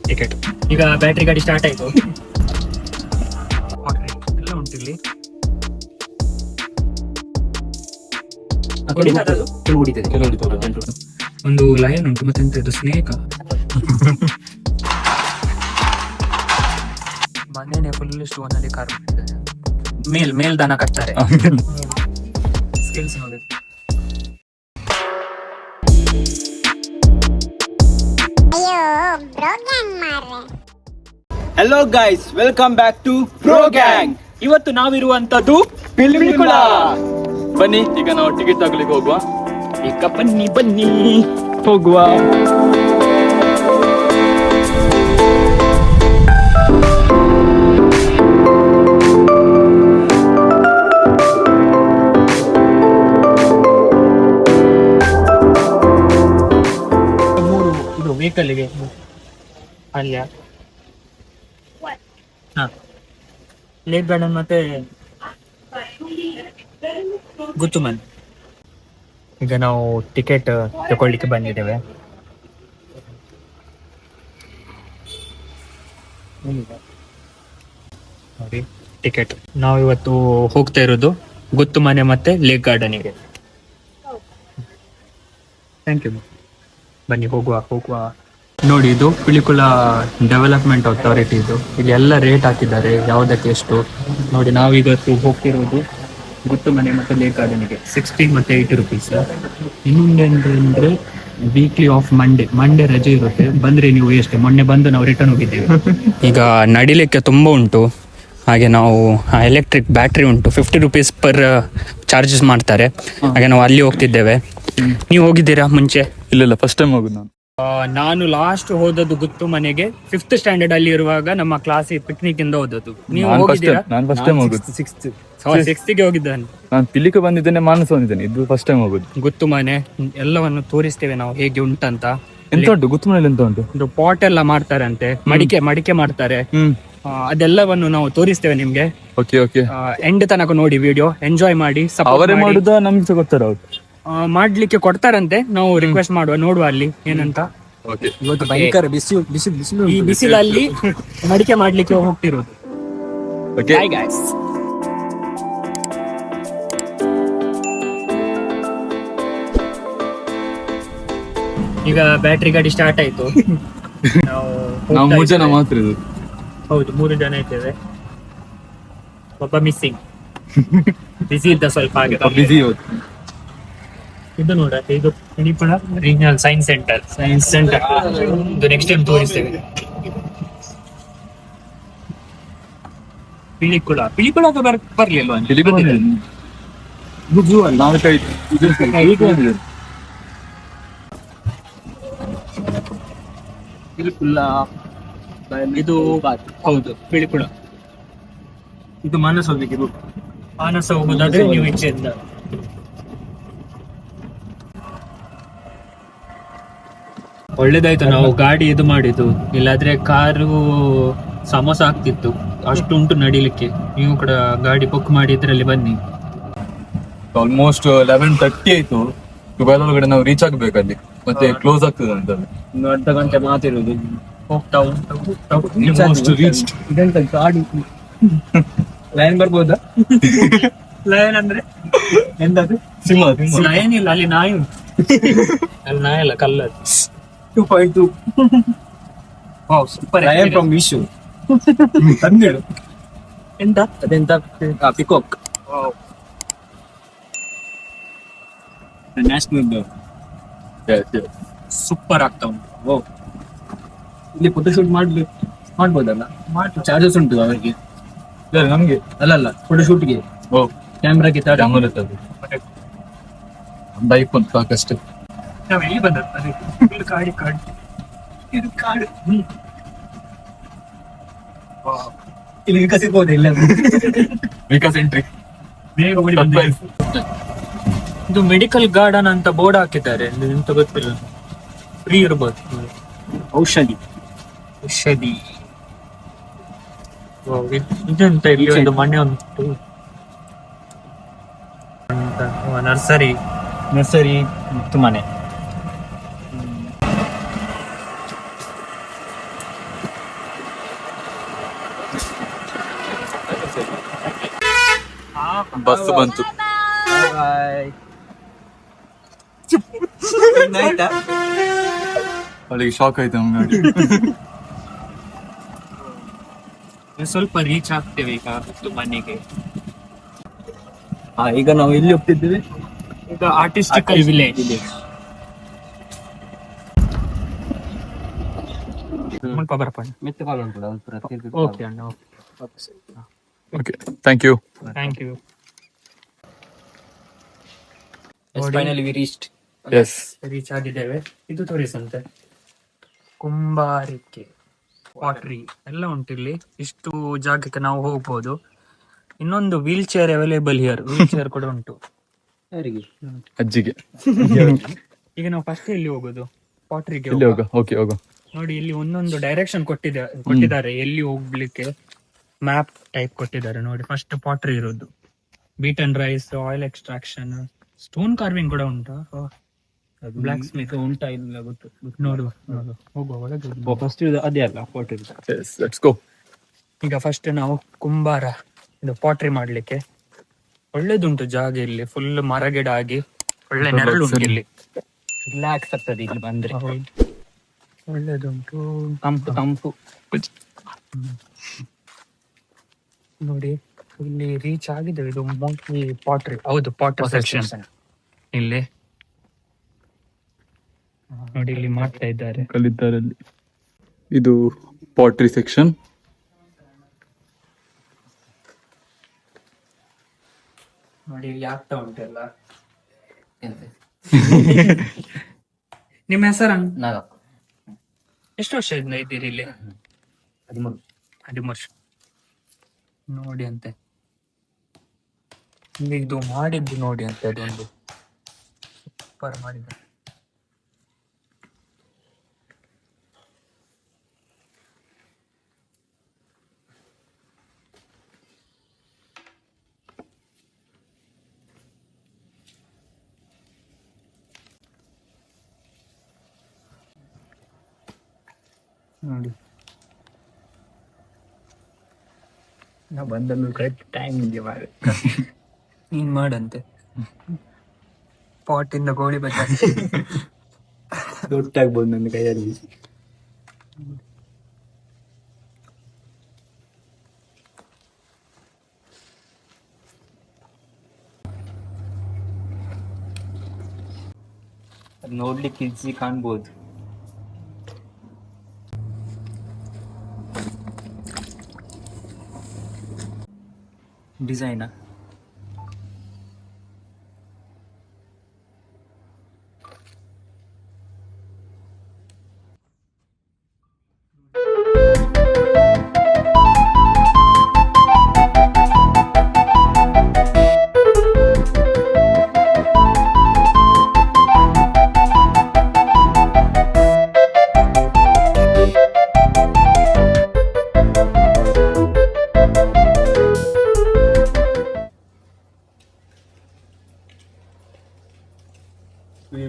Ticket. ಈಗ battery ಗಾಡಿ start ಆಯ್ತು. ಎಲ್ಲ ಉಂಟಿಲ್ಲಿ. ಒಂದು ಲಯನ್ ಉಂಟು, ಮತ್ತೆ ಎಂತ ಇದು ಸ್ನೇಕ್. ಮನೇನೆ ಫುಲ್ ಸ್ಟೋನ್ ಅಲ್ಲಿ ಕಾರ್ ಮೇಲ್ ದನ ಕಟ್ತಾರೆ. ಸ್ಕಿಲ್ಸ್ ನೋಡಿ. Hello guys, welcome back to pro gang. ಇವತ್ತು ನಾವಿರುವಂತದ್ದು ಪಿಲಿಕುಳ. ಬನ್ನಿ ಈಗ ನಾವು ಟಿಕೆಟ್ ತಗೊಳ್ಳಿಕ್ಕೆ ಹೋಗುವ. ಈಗ ಬನ್ನಿ ಹೋಗುವ. ಇದು ವೆಹಿಕಲ್ಗೆ ಅಲ್ಲ ಲೇಕ್ ಗಾರ್ಡನ್ ಮತ್ತೆ ಗುತ್ತುಮನ್. ಈಗ ನಾವು ಟಿಕೆಟ್ ತಗೊಳ್ಳಿಕ್ಕೆ ಬಂದಿದ್ದೇವೆ. ನೋಡಿ ಟಿಕೆಟ್. ನಾವು ಇವತ್ತು ಹೋಗ್ತಾ ಇರೋದು ಗುತ್ತುಮನೆ ಮತ್ತೆ ಲೇಕ್ ಗಾರ್ಡನಿಗೆ. Thank you. ಬನ್ನಿ ಹೋಗುವ. ನೋಡಿ, ಇದು ಪಿಲಿಕುಳ ಡೆವಲಪ್ಮೆಂಟ್ ಅಥಾರಿಟಿ. ಇದು ಇಲ್ಲಿ ಎಲ್ಲ ರೇಟ್ ಹಾಕಿದ್ದಾರೆ, ಯಾವುದಕ್ಕೆ ಎಷ್ಟು. ನೋಡಿ, ನಾವೀಗತ್ತು ಹೋಗ್ತಿರೋದು ಗುತ್ತುಮನೆ ಮತ್ತು ಲೇಕ್ ಗಾರ್ಡನಿಗೆ. 60 ಮತ್ತು 80 rupees. ಇನ್ನೊಂದೇನಂದ್ರೆ ವೀಕ್ಲಿ ಆಫ್ ಮಂಡೇ ರಜೆ ಇರುತ್ತೆ. ಬಂದ್ರೆ ನೀವು ಎಷ್ಟು, ಮೊನ್ನೆ ಬಂದು ನಾವು ರಿಟರ್ನ್ ಹೋಗಿದ್ದೇವೆ. ಈಗ ನಡಿಲಿಕ್ಕೆ ತುಂಬ ಉಂಟು. ಹಾಗೆ ನಾವು ಎಲೆಕ್ಟ್ರಿಕ್ ಬ್ಯಾಟ್ರಿ ಉಂಟು, 50 rupees ಪರ್ ಚಾರ್ಜಸ್ ಮಾಡ್ತಾರೆ. ಹಾಗೆ ನಾವು ಅಲ್ಲಿ ಹೋಗ್ತಿದ್ದೇವೆ. ನೀವು ಹೋಗಿದ್ದೀರಾ ಮುಂಚೆ? ಇಲ್ಲ, ಫಸ್ಟ್ ಟೈಮ್ ಹೋಗುದು ನಾನು. ನಾನು ಲಾಸ್ಟ್ ಹೋದದ್ದು ಗುತ್ತು ಮನೆಗೆ 5th ಸ್ಟ್ಯಾಂಡರ್ಡ್ ಅಲ್ಲಿ ಇರುವಾಗ ನಮ್ಮ ಕ್ಲಾಸ್ ಪಿಕ್ನಿಕ್ ಇಂದ ಹೋದದ್ದು. ನೀವು ಹೋಗಿದ್ದೀರಾ? ನಾನು ಫಸ್ಟ್ ಟೈಮ್ ಹೋಗುದು. 6th ಗೆ ಹೋಗಿದ್ದಾನೆ ನಾನು ಪಿಲಿಕ ಬಂದಿದ್ದೇನೆ, ಮಾನಸ ಬಂದಿದ್ದೇನೆ. ಇದು ಫಸ್ಟ್ ಟೈಮ್ ಹೋಗುದು. ಗುತ್ತು ಮನೆ ಎಲ್ಲವನ್ನು ತೋರಿಸ್ತೇವೆ ನಾವು ಹೇಗೆ ಉಂಟಂತ. ಎಂತ ಉಂಟು ಗುತ್ತು ಮನೆಯಲ್ಲಿ? ಎಂತ ಉಂಟು? ಇದು ಪಾಟ್ ಎಲ್ಲ ಮಾಡ್ತಾರಂತೆ, ಮಡಿಕೆ ಮಾಡ್ತಾರೆ. ಅದೆಲ್ಲವನ್ನು ನಾವು ತೋರಿಸ್ತೇವೆ ನಿಮ್ಗೆ. ಓಕೆ ಎಂಡ್ ತನಕ ನೋಡಿ, ವಿಡಿಯೋ ಎಂಜಾಯ್ ಮಾಡಿ. ಅವರೇ ಮಾಡುದಾ ನಮ್ಗೆ ಗೊತ್ತಾರ? ಅವ್ರು ಮಾಡ್ಲಿಕ್ಕೆ ಕೊಡ್ತಾರಂತೆ, ನಾವು ರಿಕ್ವೆಸ್ಟ್ ನೋಡುವ ಅಲ್ಲಿ ಏನಂತ. ಇವತ್ತು ಭಯಂಕರ ಬಿಸಿಲು. ಈ ಬಿಸಿಲಲ್ಲಿ ಮಡಿಕೆ ಮಾಡ್ಲಿಕ್ಕೆ ಹೋಗ್ತಿರೋದು. Bye guys. ಈಗ ಬ್ಯಾಟ್ರಿ ಗಾಡಿ ಸ್ಟಾರ್ಟ್ ಆಯ್ತು. ನಾವು 3 ಜನ ಮಾತ್ರ ಇದು. ಹೌದು, 3 ಜನ ಇದ್ದೇವೆ. ಒಬ್ಬ ಮಿಸ್ಸಿಂಗ್. ಬಿಸಿ ಇದ್ದ ಸ್ವಲ್ಪ. ಹಾಗೆ ಬಿಸಿ. ಇದು ನೋಡ, ಇದು ಪಿಲಿಕುಳ ರೀಜನಲ್ ಸೈನ್ಸ್ ಸೆಂಟರ್. ಇದು ನೆಕ್ಸ್ಟ್ ಟೈಮ್ ತೋರಿಸ್ತೇವೆ. ಪಿಲಿಕುಳ ಬರ್ಲಿಲ್ವಾ? ಇದು ಹೌದು ಪಿಲಿಕುಳ. ಇದು ಮಾನಸ ಹೋಗುದಾದ್ರೆ ನೀವು ಇಚ್ಛೆಯಿಂದ. ಒಳ್ಳೇದಾಯ್ತು ನಾವು ಗಾಡಿ ಇದು ಮಾಡಿದ್ದು, ಇಲ್ಲಾದ್ರೆ ಕಾರು ಸಮೋಸ ಆಗ್ತಿತ್ತು. ಅಷ್ಟು ಉಂಟು ನಡಿಲಿಕ್ಕೆ. ನೀವು ಕೂಡ ಗಾಡಿ ಬುಕ್ ಮಾಡಿ ಇದ್ರಲ್ಲಿ ಬನ್ನಿ. ಆಲ್ಮೋಸ್ಟ್ 11:30 ಆಯ್ತು. 12 ಒಳಗಡೆ ನಾವು ರೀಚ್ ಆಗ್ಬೇಕಲ್ಲಿ, ಮತ್ತೆ ಕ್ಲೋಸ್ ಆಗ್ತದೆ ಅಂತ. ಇನ್ನು ಅರ್ಧ ಗಂಟೆ ಮಾತಿರೋದು. ಹೋಗ್ತಾ ಇದೆಂತ ಗಾಡಿ ಲಯನ್ ಬರ್ಬೋದಾ? ಲಯನ್ ಅಂದ್ರೆ ಎಂತದು? ಸಿಂಹ. ಲಯನ್ ಇಲ್ಲ, ಅಲ್ಲಿ ನಾಯಿ ಉಂಟು. ಅಲ್ಲಿ ನಾಯಿ ಅಲ್ಲ, ಕಲ್ಲದು. 2.2. Wow, super. Lion from Meesho ತಂದಿಡು. ಎಂತ ಅದೆಂತ? ಪಿಕಾಕ್. ನ್ಯಾಷನಲ್. ಸೂಪರ್ ಆಗ್ತಾ ಉಂಟು. ಇಲ್ಲಿ ಫೋಟೋಶೂಟ್ ಮಾಡ್ಬೋದಲ್ಲ? ಚಾರ್ಜಸ್ ಉಂಟು ಅವರಿಗೆ. ನಮ್ಗೆ ಅಲ್ಲ, ಫೋಟೋಶೂಟ್ಗೆ ಕ್ಯಾಮ್ರಾಗೆ ಬೈಕ್ ಒಂದು ಸಾಕಷ್ಟೇ. ನಾವು ಎಲ್ಲಿ ಬಂದದ್ದು? ಇದು ಕಾಡು. ಇಲ್ಲಿ ವಿಕಸಿಸಬಹುದು. ಇಲ್ಲ ವಿಕಾಸ್ ಎಂಟ್ರಿ. ಇದು ಮೆಡಿಕಲ್ ಗಾರ್ಡನ್ ಅಂತ ಬೋರ್ಡ್ ಹಾಕಿದ್ದಾರೆ. ಎಂತ ಗೊತ್ತಿಲ್ಲ. ಫ್ರೀ ಇರ್ಬೋದು. ಔಷಧಿ. ಇದೆಂತ ಇಲ್ಲಿ ಒಂದು ಮನೆ ಉಂಟು. ನರ್ಸರಿ ಮತ್ತು ಮನೆ. ಬಸ್ ಬಂತು. ಅವಳಿಗೆ ಶಾಕ್ ಆಯ್ತು ನಮ್ಗೆ ನೋಡಿ. ಸ್ವಲ್ಪ ರೀಚ್ ಆಗ್ತೇವೆ ಈಗ ಮನೆಗೆ. ಈಗ ನಾವು ಎಲ್ಲಿ ಹೋಗ್ತಿದ್ದೀವಿ? ಈಗ ಆರ್ಟಿಸ್ಟಿಕಲ್ ವಿಲೇಜ್. ಓಕೆ ಅಣ್ಣ, okay, thank you. Thank you. Finally we reached. Yes, reach ಆಗಿದ್ದೇವೆ. ಇದು ತೋರಿಸಂತೆ ಕುಂಬಾರಿಕೆ, ಪಾಟ್ರಿ ಎಲ್ಲ ಉಂಟು ಇಲ್ಲಿ. ಇಷ್ಟು ಜಾಗಕ್ಕೆ ನಾವು ಹೋಗ್ಬೋದು. ಇನ್ನೊಂದು wheel chair available here. Wheel chair ಕೂಡ ಉಂಟು ಅಜ್ಜಿಗೆ. ಈಗ ನಾವು ಫಸ್ಟ್ ಎಲ್ಲಿ ಹೋಗೋದು? ಪಾಟ್ರಿಗೆ ಎಲ್ಲಿ ಹೋಗ? ಓಕೆ, ಹೋಗ. ನೋಡಿ, ಇಲ್ಲಿ ಒಂದೊಂದು ಡೈರೆಕ್ಷನ್ ಕೊಟ್ಟಿದ್ದಾರೆ ಎಲ್ಲಿ ಹೋಗ್ಲಿಕ್ಕೆ. ಮ್ಯಾಪ್ ಟೈಪ್ ಕೊಟ್ಟಿದ್ದಾರೆ ನೋಡಿ. ಫಸ್ಟ್ ಪಾಟ್ರಿ ಇರೋದು, beat and rice, oil extraction, stone carving ಕೂಡ ಉಂಟಾ? ಬ್ಲಾಕ್ ಸ್ಮಿತ್ ಉಂಟಾ? ಇಲ್ಲ, ಗೊತ್ತು. ನೋಡುವ ಹೋಗುವ ಒಳಗೆ. ಫಸ್ಟ್ ಅದೇ ಅಲ್ಲ ಫೋಟೋ. Yes, let's go. ಈಗ ಫಸ್ಟ್ ನಾವು ಕುಂಬಾರ ಇದು ಪಾಟ್ರಿ ಮಾಡ್ಲಿಕ್ಕೆ ಒಳ್ಳೇದುಂಟು ಜಾಗ ಇಲ್ಲಿ. ಫುಲ್ ಮರಗಿಡ ಆಗಿ ಒಳ್ಳೆ ನೆರಳುಂಟು ಇಲ್ಲಿ. ರಿಲ್ಯಾಕ್ಸ್ ಆಗ್ತದೆ ಇಲ್ಲಿ ಬಂದ್ರೆ. ಒಳ್ಳೇದುಂಟು, ತಂಪು ತಂಪು. ನೋಡಿ ಇಲ್ಲಿ ರೀಚ್ ಆಗಿದೆ. ಇದು ಮೋಸ್ಟ್ಲಿ ಪಾಟ್ರಿ. ಹೌದು, ಪಾಟ್ರಿ ಸೆಕ್ಷನ್ ಇಲ್ಲಿ. ನೋಡಿ ಇಲ್ಲಿ ಮಾಡ್ತಾ ಇದ್ದಾರೆ, ಕಲಿತಾರೆ ಅಲ್ಲಿ. ಇದು ಪಾಟ್ರಿ ಸೆಕ್ಷನ್. ನೋಡಿ ಇಲ್ಲಿ ಆಗ್ತಾ ಉಂಟೆಲ್ಲ. ನಿಮ್ಮ ಹೆಸರು? ನಾಗಪ್ಪ. ಎಷ್ಟು ವರ್ಷದಿಂದ ಇದ್ದೀರಿ ಇಲ್ಲಿ? 13. 13 ವರ್ಷ. ನೋಡಿ ಅಂತೆ ಇಲ್ಲಿ ಇದು ಮಾಡಿದ್ದು ನೋಡಿ ಅಂತೆ. ಅದೊಂದು ಸೂಪರ್ ಮಾಡಿದ. ನೋಡಿ ನಾವು ಬಂದಲ್ಲೂ ಕರೆಕ್ಟ್ ಟೈಮ್ ಇದೆ ಮಾರೆ. ನೀನ್ ಮಾಡಂತೆ. ಪಾಟ್ ಇಂದ ಗೋಳಿ ಬಜ್ಜ ದೊಡ್ಡಾಗ್ಬೋದು ನನ್ನ ಕೈಯಲ್ಲಿ. ನೋಡ್ಲಿಕ್ಕೆ ಈಸಿ ಕಾಣ್ಬೋದು. ಡಿಸೈನಾ?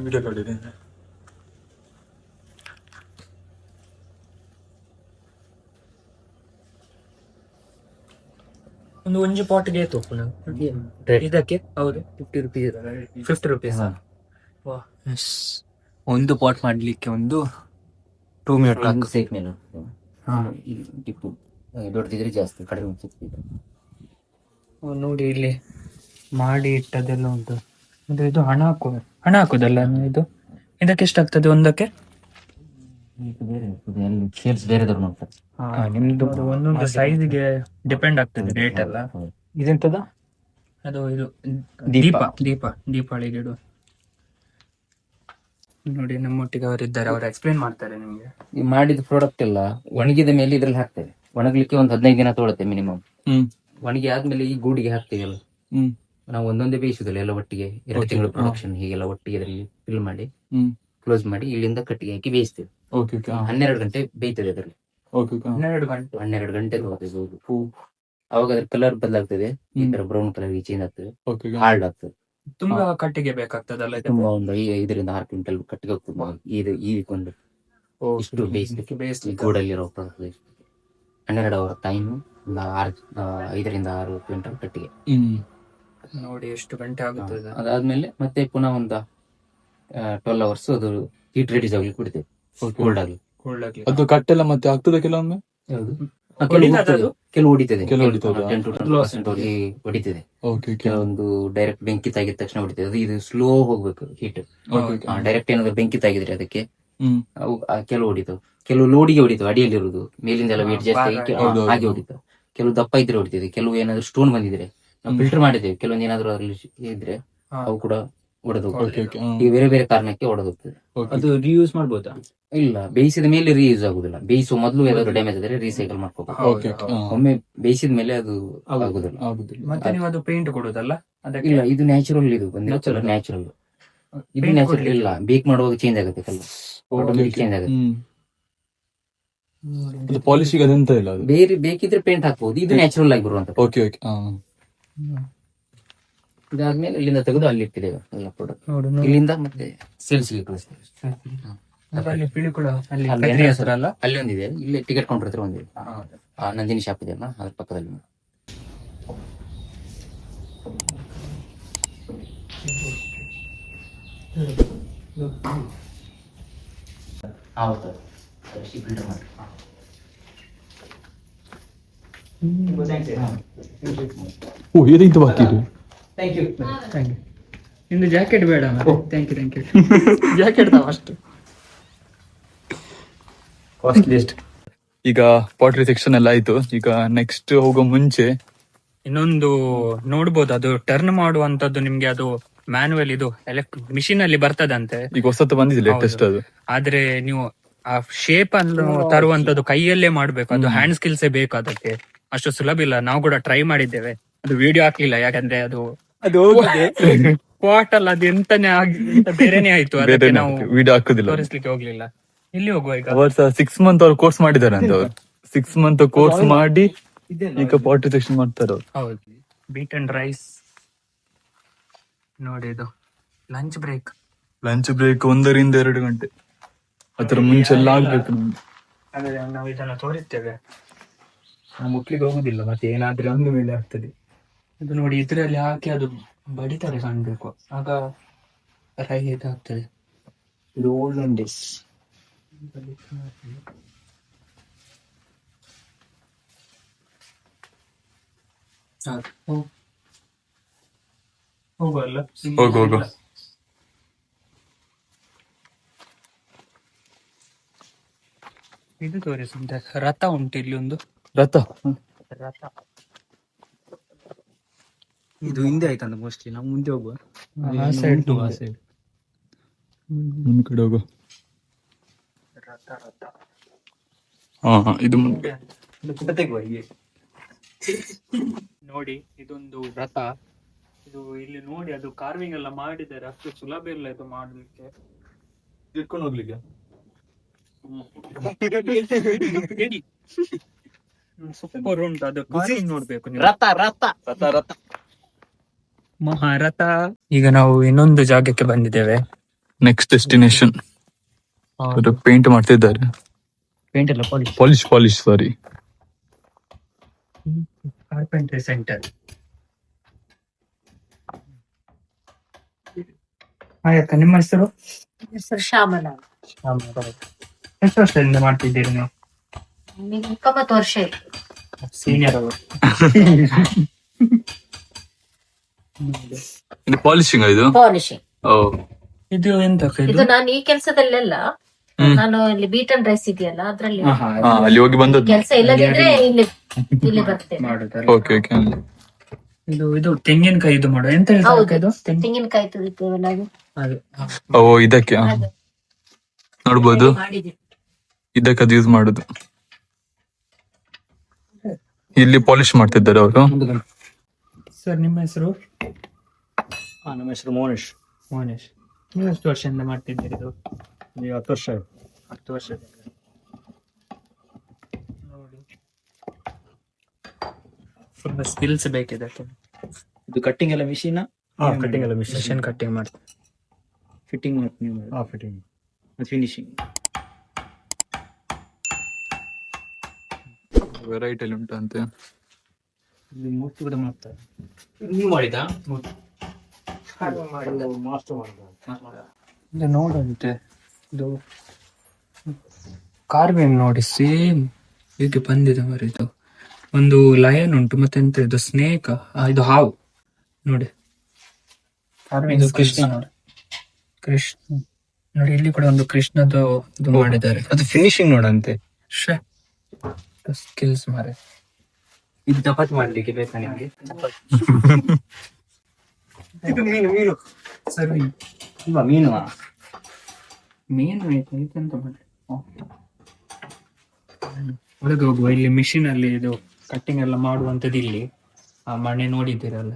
ವಿಡಿಯೋ ಕಾಲಿದೆ. ಒಂದು ಒಂಜಿ ಪಾಟ್ಗೆ ತೋಪುನ ಇದಕ್ಕೆ? ಹೌದು, 50 rupees. 50 rupees. ಒಂದು ಪಾಟ್ ಮಾಡ್ಲಿಕ್ಕೆ ಒಂದು 2 minutes ಸೇಫ್ ಮೇಲೆ ಟಿಪ್ಪು ದೊಡ್ಡದಿದ್ರೆ ಜಾಸ್ತಿ, ಕಡಿಮೆ ಸಿಗ್ತಿದೆ. ನೋಡಿ ಇಲ್ಲಿ ಮಾಡಿ ಇಟ್ಟದೆಲ್ಲ ಉಂಟು. ಇದು ಹಣ ಹಾಕುದಲ್ಲ ಇದು? ಇದಕ್ಕೆ ಎಷ್ಟಾಗ್ತದೆ ಒಂದಕ್ಕೆ? ಬೇರೆ ಸೇಲ್ಸ್ ಬೇರೆದವ್ರು ನೋಡ್ತಾರೆ. ನಿಮ್ದು ಒಂದೊಂದು ಸೈಜ್ಗೆ ಡಿಪೆಂಡ್ ಆಗ್ತದೆ ರೇಟ್ ಎಲ್ಲ. ಇದೆಂತದ? ಅದು ಇದು ದೀಪಾವಳಿಗೆ ಇಡುವ. ನೋಡಿ ನಮ್ಮೊಟ್ಟಿಗೆ ಅವರಿದ್ದಾರೆ, ಅವರು ಎಕ್ಸ್ಪ್ಲೇನ್ ಮಾಡ್ತಾರೆ ನಿಮ್ಗೆ. ಈ ಮಾಡಿದ ಪ್ರಾಡಕ್ಟ್ ಎಲ್ಲ ಒಣಗಿದ ಮೇಲೆ ಇದ್ರಲ್ಲಿ ಹಾಕ್ತೇವೆ. ಒಣಗ್ಲಿಕ್ಕೆ ಒಂದು 15 ದಿನ ತೊಗೊಳುತ್ತೆ ಮಿನಿಮಮ್. ಒಣಗಿ ಆದ್ಮೇಲೆ ಈ ಗೂಡಿಗೆ ಹಾಕ್ತೇವಲ್ಲ, ನಾವು ಒಂದೊಂದೇ ಬೇಯಿಸುದಿಲ್ಲ, ಎಲ್ಲ ಒಟ್ಟಿಗೆ 2 ತಿಂಗಳು ಪ್ರೊಡಕ್ಷನ್ ಹೀಗೆಲ್ಲ ಒಟ್ಟಿಗೆ ಇದರಲ್ಲಿ ಫಿಲ್ ಮಾಡಿ ಕ್ಲೋಸ್ ಮಾಡಿ ಇಲ್ಲಿಂದ ಕಟ್ಟಿಗೆ ಹಾಕಿ ಬೇಯಿಸ್ತೇವೆ. 12 ಗಂಟೆ ಬೇಯ್ತದೆ ಅದರಲ್ಲಿ. 12 ಗಂಟೆ ತಗೋತೇವೆ. ಅವಾಗ ಅದ್ರ ಕಲರ್ ಬದಲಾಗ್ತದೆ, ಈ ತರ ಬ್ರೌನ್ ಕಲರ್ ಚೇಂಜ್ ಆಗ್ತದೆ, ಹಾರ್ಡ್ ಆಗ್ತದೆ. ತುಂಬಾ ಕಟ್ಟಿಗೆ ಬೇಕಾಗ್ತದಲ್ಲ? ತುಂಬಾ ಒಂದು 5 ರಿಂದ 6 ಕ್ವಿಂಟಲ್ ಕಟ್ಟಿಗೆ ಹೋಗ್ತದೆ ಇದಕ್ಕೊಂದು. ಇಷ್ಟು ಬೇಯಿಸ್ಲಿಕ್ಕೆ ಗೂಡಲ್ಲಿರೋ ಪ್ರಾಡಕ್ಟ್ 12 ಅವರ್ ಟೈಮ್, 5 ರಿಂದ 6 ಕ್ವಿಂಟಲ್ ಕಟ್ಟಿಗೆ. ನೋಡಿ ಎಷ್ಟು ಗಂಟೆ ಆಗುತ್ತದೆ. ಅದಾದ್ಮೇಲೆ ಮತ್ತೆ ಪುನಃ ಒಂದು 12 ಅವರ್ಸ್ ಅದು ಹೀಟ್ ರೆಡ್ಯೂಸ್ ಆಗ್ಲಿಕ್ಕೆ ಬಿಡ್ತೇವೆ, ಕೋಲ್ಡ್ ಆಗ್ಲಿ. ಅದು ಕಟ್ಟೆಲ್ಲ ಮತ್ತೆ ಆಗ್ತದೆ ಕೆಲವೊಮ್ಮೆ. ಯಾವುದು ಹೊಡಿತದಾ ಅದು? ಕೆಲವು ಹೊಡಿತದೆ, ಕೆಲವು ಹೊಡಿತದಾ? 10 to 20% ಅವ್ರಿಗೆ ಹೊಡಿತದೆ. ಕೆಲವೊಂದು ಡೈರೆಕ್ಟ್ ಬೆಂಕಿ ತಾಗಿದ ತಕ್ಷಣ ಹೊಡಿತದೆ. ಅದು ಇದು ಸ್ಲೋ ಹೋಗ್ಬೇಕು ಹೀಟ್. ಡೈರೆಕ್ಟ್ ಏನಾದ್ರು ಬೆಂಕಿ ತಾಗಿದ್ರೆ ಅದಕ್ಕೆ ಅವು ಕೆಲವು ಹೊಡಿತಾವ, ಕೆಲವು ಲೋಡಿಗೆ ಹೊಡಿತಾವ, ಅಡಿಯಲ್ಲಿರುವುದು ಮೇಲಿಂದ ಎಲ್ಲ ವೇಟ್ ಜಾಸ್ತಿ ಆಗಿ ಹಾಗೆ ಹೊಡಿತಾವ. ಕೆಲವು ದಪ್ಪ ಇದ್ರೆ ಹೊಡಿತದೆ, ಕೆಲವು ಏನಾದ್ರು ಸ್ಟೋನ್ ಬಂದಿದ್ರೆ ನಾವು ಫಿಲ್ಟರ್ ಮಾಡಿದ್ದೇವೆ, ಕೆಲವೊಂದು ಏನಾದ್ರು ಅದ್ರಲ್ಲಿ ಇದ್ರೆ ಅವು ಕೂಡ ಒಡೆದೋಗ್ತದೆ. ಈಗ ಬೇರೆ ಬೇರೆ ಕಾರಣಕ್ಕೆ ಒಡೆದೋಗ್ತದೆ. ಅದು ರಿಯೂಸ್ ಮಾಡ್ಬೋದಾ? ಇಲ್ಲ, ಬೇಯಿಸಿದ ಮೇಲೆ ರೀಯೂಸ್ ಆಗುದಿಲ್ಲ. ಬೇಯಿಸುವ ಮೊದಲು ಏನಾದ್ರು ಡ್ಯಾಮೇಜ್ ಆದ್ರೆ ರೀಸೈಕಲ್ ಮಾಡ್ಕೋಬೇಕು. ಒಮ್ಮೆ ಬೇಯಿಸಿದ ಮೇಲೆ ಅದು ಆಗುದಿಲ್ಲ. ಮತ್ತೆ ನೀವು ಅದು ಪೇಂಟ್ ಕೊಡೋದಲ್ಲ ಅದಕ್ಕೆ? ಇಲ್ಲ, ಇದು ನ್ಯಾಚುರಲ್, ಇದು ನ್ಯಾಚುರಲ್. ಇದು ನ್ಯಾಚುರಲ್ ಇಲ್ಲ, ಬೇಕ್ ಮಾಡುವಾಗ ಚೇಂಜ್ ಆಗುತ್ತೆ ಕಲರ್, ಆಟೋಮೆಟಿಕ್ ಚೇಂಜ್ ಆಗುತ್ತೆ. ಪಾಲಿಶಿಗೆ ಅದೆಂತ ಇಲ್ಲ ಅದು. ಬೇರೆ ಬೇಕಿದ್ರೆ ಪೇಂಟ್ ಹಾಕ್ಬಹುದು, ಇದು ನ್ಯಾಚುರಲ್ ಆಗಿ ಬರುವಂತ. Okay okay. ಇದಾದ್ಮೇಲೆ ಇಲ್ಲಿಂದ ತೆಗೆದು ಅಲ್ಲಿ ಇಟ್ಟಿದ್ದೇವೆ ಎಲ್ಲ ಪ್ರಾಡಕ್ಟ್. ಇಲ್ಲಿಂದ ಮತ್ತೆ ಸೇಲ್ಸ್ಗೆ ಕಳಿಸ್ತೇವೆ. ಅಲ್ಲಿ ಪಿಳಿಕುಳ ಅಲ್ಲಿ ಅಲ್ಲಿ ಕದ್ರಿ ಹೆಸರಲ್ಲ? ಅಲ್ಲಿ ಒಂದಿದೆ, ಇಲ್ಲಿ ಟಿಕೆಟ್ ಕೌಂಟರ್ ಹತ್ರ ಒಂದಿದೆ, ನಂದಿನಿ ಶಾಪ್ ಇದೆ ಅಲ್ಲ ಅದ್ರ ಪಕ್ಕದಲ್ಲಿ. ಹೌದು, ಫಿಲ್ಟರ್ ಮಾಡಿ. ಓ, ಇದೆಂತ ಬಾಕಿ ಇದು? Thank you. ನಿಂದು ಜಾಕೆಟ್ ಬೇಡ. Thank you. ಜಾಕೆಟ್ ಅಷ್ಟು ಕಾಸ್ಟ್ಲಿಯಸ್ಟ್. ಈಗ ಪಾಟ್ರಿ ಸೆಕ್ಷನ್ ಎಲ್ಲ ಆಯ್ತು. ಈಗ ನೆಕ್ಸ್ಟ್ ಹೋಗೋ ಮುಂಚೆ ಇನ್ನೊಂದು ನೋಡ್ಬೋದು, ಅದು ಟರ್ನ್ ಮಾಡುವಂತದ್ದು. ನಿಮ್ಗೆ ಅದು ಮ್ಯಾನುವಲ್ ಇದು ಮಿಷಿನ್ ಅಲ್ಲಿ ಬರ್ತದಂತೆ. ಈಗ ಹೊಸತು ಬಂದಿದೆ ಲೇಟೆಸ್ಟ್ ಅದು. ಆದ್ರೆ ನೀವು ಆ ಶೇಪ್ ಅನ್ನು ತರುವಂತದ್ದು ಕೈಯಲ್ಲೇ ಮಾಡ್ಬೇಕು. ಅದು ಹ್ಯಾಂಡ್ ಸ್ಕಿಲ್ಸೇ ಬೇಕು ಅದಕ್ಕೆ, ಅಷ್ಟು ಸುಲಭ ಇಲ್ಲ. ನಾವು ಕೂಡ ಟ್ರೈ ಮಾಡಿದ್ದೇವೆ, ಅದು ವಿಡಿಯೋ ಹಾಕ್ಲಿಲ್ಲ ಯಾಕಂದ್ರೆ ಅದು ಸ್ಪಾಟ್ ಅಲ್ಲ, ಅದು ಎಂತಾನೆ ಬೇರೆನೆ ಆಯ್ತು. ಅದಕ್ಕೆ ನಾವು ವಿಡಿಯೋ ಹಾಕುದಿಲ್ಲ, ತೋರಿಸ್ಲಿಕ್ಕೆ ಹೋಗ್ಲಿಲ್ಲ. ಇಲ್ಲಿ ಹೋಗುವ. ಈಗ ಅವರು 6 ಮಂತ್ ಅವ್ರು ಕೋರ್ಸ್ ಮಾಡಿದಾರೆ ಅಂತ. ಅವ್ರು 6 ಮಂತ್ ಕೋರ್ಸ್ ಮಾಡಿ ಈಗ ಪಾಟ್ರಿ ಸೆಕ್ಷನ್ ಮಾಡ್ತಾರೆ ಅವ್ರು. ಹೌದು, ಬೀಟ್ ಅಂಡ್ ರೈಸ್ ನೋಡಿ. ಇದು ಲಂಚ್ ಬ್ರೇಕ್ 1 ರಿಂದ 2 ಗಂಟೆ ಅದರ ಮುಂಚೆ ಎಲ್ಲ ಆಗ್ಬೇಕು ನಮ್ಗೆ. ಹಾಗಾದ್ರೆ ನಾವು ಇದನ್ನ ತೋರಿಸ್ತೇವೆ. ನಾವು ಮುಟ್ಲಿಕ್ಕೆ ಹೋಗುದಿಲ್ಲ, ಮತ್ತೆ ಏನಾದ್ರೆ ಒಂದು ಮೇಲೆ ಆಗ್ತದೆ. ಇದು ನೋಡಿ, ಇದ್ರಲ್ಲಿ ಹಾಕಿ ಅದು ಬಡಿತಾರೆ ಕಾಣ್ಬೇಕು, ಆಗ ರೈ ಇದಾಗ್ತದೆ. ಇದು ಓಲ್ಡನ್ ಡೇಸ್. ಹೋಗುವಲ್ಲ? ಹೋಗು. ಇದು ತೋರಿಸುತ್ತೆ, ರಥ ಉಂಟು ಇಲ್ಲಿ ಒಂದು. ರಥ ಇದು ಹಿಂದೆ ಆಯ್ತಂತ ಮೋಸ್ಟ್ಲಿ. ನಾವು ಮುಂದೆ ಹೋಗುವ. ಆ ಸೈಡ್ ಮುಂದ್ ಕಡೆ ಹೋಗು. ಇದು ಮುಂದೆ ನೋಡಿ, ಇದೊಂದು ರಥ. ಇದು ಇಲ್ಲಿ ನೋಡಿ, ಅದು ಕಾರ್ವಿಂಗ್ ಎಲ್ಲ ಮಾಡಿದ್ದಾರೆ. ಅಷ್ಟು ಸುಲಭ ಇಲ್ಲ ಇದು ಮಾಡ್ಲಿಕ್ಕೆ. ಇಟ್ಕೊಂಡು ಹೋಗ್ಲಿಕ್ಕೆ ಸೂಪರ್ ಉಂಟು ಅದು. ಕಾರ್ವಿಂಗ್ ನೋಡ್ಬೇಕು ನೀವು. ರಥ ಮಹಾರಥ. ಈಗ ನಾವು ಇನ್ನೊಂದು ಜಾಗಕ್ಕೆ ಬಂದಿದ್ದೇವೆ. Next destination. ಪೇಂಟ್ ಮಾಡ್ತಿದ್ದಾರೆ. ಪೇಂಟ್ ಎಲ್ಲ ಪಾಲಿಶ್ ಸಾರಿ, ಕಾರ್ಪೆಂಟ್ರಿ ಸೆಂಟರ್. ಆಯ್ತಾ, ನಿಮ್ಮ ಹೆಸರು? ಶ್ಯಾಮಲ. ಎಷ್ಟು ವರ್ಷದಿಂದ ಮಾಡ್ತಿದ್ದೀರಿ ನೀವು? 9 ವರ್ಷ ಆಯ್ತು. ಸೀನಿಯರ್ ಅವರು. ಇದು ಪಾಲಿಶಿಂಗ್ ಇದು. ಪಾಲಿಶಿಂಗ್. ಇದು ಎಂತ ಇದು ನಾನು ಈ ಕೆಲಸದಲ್ಲೆಲ್ಲ, ನಾನು ಇಲ್ಲಿ ಬೀಟ್ ಅಂಡ್ ರೈಸ್ ಇದೆಯಲ್ಲ ಅದ್ರಲ್ಲಿ ಅಲ್ಲಿ ಹೋಗಿ ಬಂದದ್ದು. ಕೆಲಸ ಇಲ್ಲದಿದ್ರೆ ಇಲ್ಲಿ ಬರ್ತೇನೆ. Okay okay. ಇದು ತೆಂಗಿನಕಾಯಿ ಇದು ಮಾಡೋ ಎಂತ ಹೌದು, ಹೇಳ್ತಾರೆ ಇದು? ತೆಂಗಿನಕಾಯಿ ತುರಿತೇವಲ್ಲ ಅದು. ಓ, ಇದಕ್ಕೆ ನೋಡ್ಬೋದು, ಮಾಡಿದ್ದೀವಿ. ಇದಕ್ಕೆ ಅದು ಯೂಸ್ ಮಾಡುದು. ಇಲ್ಲಿ ಪಾಲಿಶ್ ಮಾಡ್ತಿದ್ದಾರೆ ಅವರು. ಸರ್, ನಿಮ್ಮ ಹೆಸರು? ನಮ್ಮ ಹೆಸರು ಮೋನೇಶ್. ನೀವು ಎಷ್ಟು ವರ್ಷದಿಂದ ಮಾಡ್ತಿದ್ದೀರಿ ಇದು? 10 ವರ್ಷ ಆಯ್ತು. 10 ವರ್ಷದಿಂದ. ನೋಡಿ, ಫುಲ್ ಸ್ಕಿಲ್ಸ್ ಬೇಕಿದೆ. ಇದು ಕಟ್ಟಿಂಗ್ ಎಲ್ಲ ಮಿಷಿನ್. ಕಟ್ಟಿಂಗ್ ಎಲ್ಲ ಮಿಷನ್ ಕಟ್ಟಿಂಗ್ ಮಾಡ್ತಾರೆ. ಫಿಟ್ಟಿಂಗ್ ಫಿಟ್ಟಿಂಗ್ ಮತ್ತೆ ಫಿನಿಶಿಂಗ್. ವೆರೈಟಿ ಅಲ್ಲಿ ಉಂಟಂತೆ. ಇಲ್ಲಿ ಮೂರ್ತಿ ಕೂಡ ಮಾಡ್ತಾರೆ. ನೀವು ಮಾಡಿದಾ? ಇದು ನೋಡಂತೆ, ಇದು ಕಾರ್ವಿಂಗ್ ನೋಡಿ, ಸೇಮ್ ಹೀಗೆ ಬಂದಿದೆ ಮರಿ. ಇದು ಒಂದು ಲಯನ್ ಉಂಟು, ಮತ್ತೆ ಎಂತ ಇದು ಸ್ನೇಕ್, ಇದು ಹಾವು ನೋಡಿ. ಇದು ಕೃಷ್ಣ ನೋಡಿ, ಕೃಷ್ಣ ನೋಡಿ. ಇಲ್ಲಿ ಕೂಡ ಒಂದು ಕೃಷ್ಣದ ಇದು ಮಾಡಿದ್ದಾರೆ. ಅದು ಫಿನಿಶಿಂಗ್ ನೋಡಂತೆ. ಸ್ಕಿಲ್ಸ್ ಮಾರೆ. ಇದು ಚಪಾತಿ ಮಾಡ್ಲಿಕ್ಕೆ ಬೇಕಾ ನಿಮ್ಗೆ? ಇದು ಮೀನು ಸರಿ, ಇಲ್ವಾ ಮೀನು? ಮೀನು ಎಂತ ಮಾಡಿ ಒಳಗೆ ಹೋಗುವ. ಇಲ್ಲಿ ಮಿಷಿನ್ ಅಲ್ಲಿ ಇದು ಕಟ್ಟಿಂಗ್ ಎಲ್ಲ ಮಾಡುವಂತದ್ದು. ಇಲ್ಲಿ ಆ ಮಣೆ ನೋಡಿದ್ದೀರಲ್ಲ,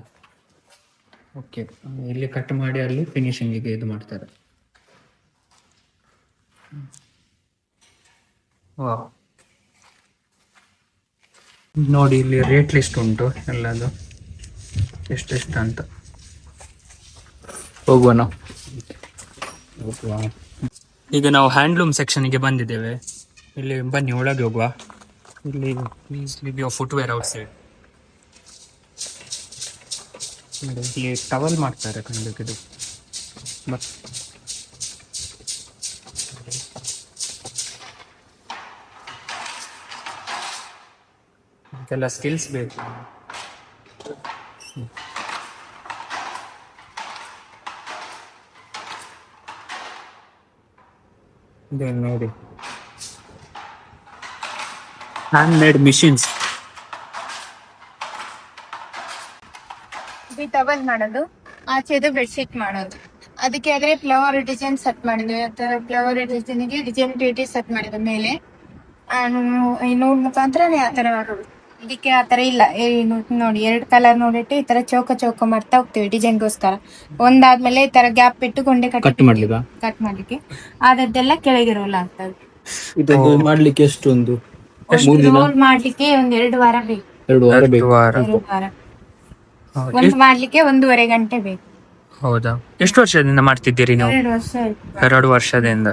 ಓಕೆ. ಇಲ್ಲಿ ಕಟ್ ಮಾಡಿ ಅಲ್ಲಿ ಫಿನಿಶಿಂಗಿಗೆ ಇದು ಮಾಡ್ತಾರೆ. ವಾಹ್, ನೋಡಿ ಇಲ್ಲಿ ರೇಟ್ ಲಿಸ್ಟ್ ಉಂಟು ಎಲ್ಲದು, ಎಷ್ಟೆಷ್ಟು ಅಂತ. ಹೋಗುವ ನಾವು. ಈಗ ನಾವು ಹ್ಯಾಂಡ್ಲೂಮ್ ಸೆಕ್ಷನ್ಗೆ ಬಂದಿದ್ದೇವೆ. ಇಲ್ಲಿ ಬನ್ನಿ, ಒಳಗೆ ಹೋಗುವ. ಇಲ್ಲಿ please leave your footwear outside. ಇಲ್ಲಿ ಟವಲ್ ಮಾಡ್ತಾರೆ ಕಂಡುಕಿದು. ಇದೆಲ್ಲ ಸ್ಕಿಲ್ಸ್ ಬೇಕು. ಇದೇನು ನೋಡಿ, ಹ್ಯಾಂಡ್ ಮೇಡ್ ಮಿಷಿನ್ಸ್. ಟವಲ್ ಮಾಡೋದು, ಆಚೆದು ಬೆಡ್ಶೀಟ್ ಮಾಡೋದು. ಅದಕ್ಕೆ ಆದ್ರೆ ಫ್ಲವರ್ ಡಿಸೈನ್ ಸೆಟ್ ಮಾಡಿದ್ವಿ. ಆ ತರ ಫ್ಲವರ್ ಡಿಸೈನ್ಗೆ ಡಿಸೈನ್ ಪೇಟಿ ಸೆಟ್ ಮಾಡಿದ ಮೇಲೆ ಈ ನೂಲ್ ಮುಖಾಂತರ ಆ ತರ ಮಾಡೋದು. ಇದಕ್ಕೆ ಆ ತರ ಇಲ್ಲ. ನೋಡಿ 2 ಕಲರ್ ನೋಡಿಟ್ಟು ಈ ತರ ಚೌಕ ಚೌಕ ಮಾಡ್ತಾ ಹೋಗ್ತೀವಿ ಡಿಸೈನ್ಗೋಸ್ಕರ. ಒಂದಾದ್ಮೇಲೆ ಈ ತರ ಗ್ಯಾಪ್ ಬಿಟ್ಟು ಗೊಂಡೆ ಕಟ್ ಮಾಡ್ಲಿಕ್ಕೆ ಆದದ್ದೆಲ್ಲ ಕೆಳಗಿರೋಲ್ಲ ಆಗ್ತದೆ. ಇದು ಮಾಡ್ಲಿಕ್ಕೆ ಎಷ್ಟು? ಒಂದು ರೋಲ್ ಮಾಡ್ಲಿಕ್ಕೆ 2 ವಾರ ಬೇಕು. 2 ವಾರ ಬೇಕು. 2 ವಾರ. ಒಂದು ಮಾಡ್ಲಿಕ್ಕೆ 1.5 ಗಂಟೆ ಬೇಕು. ಹೌದಾ? ಎಷ್ಟು ವರ್ಷದಿಂದ ಮಾಡ್ತಿದ್ದೀರಿ ನೀವು? 2 ವರ್ಷ ಆಯ್ತು. 2 ವರ್ಷದಿಂದ.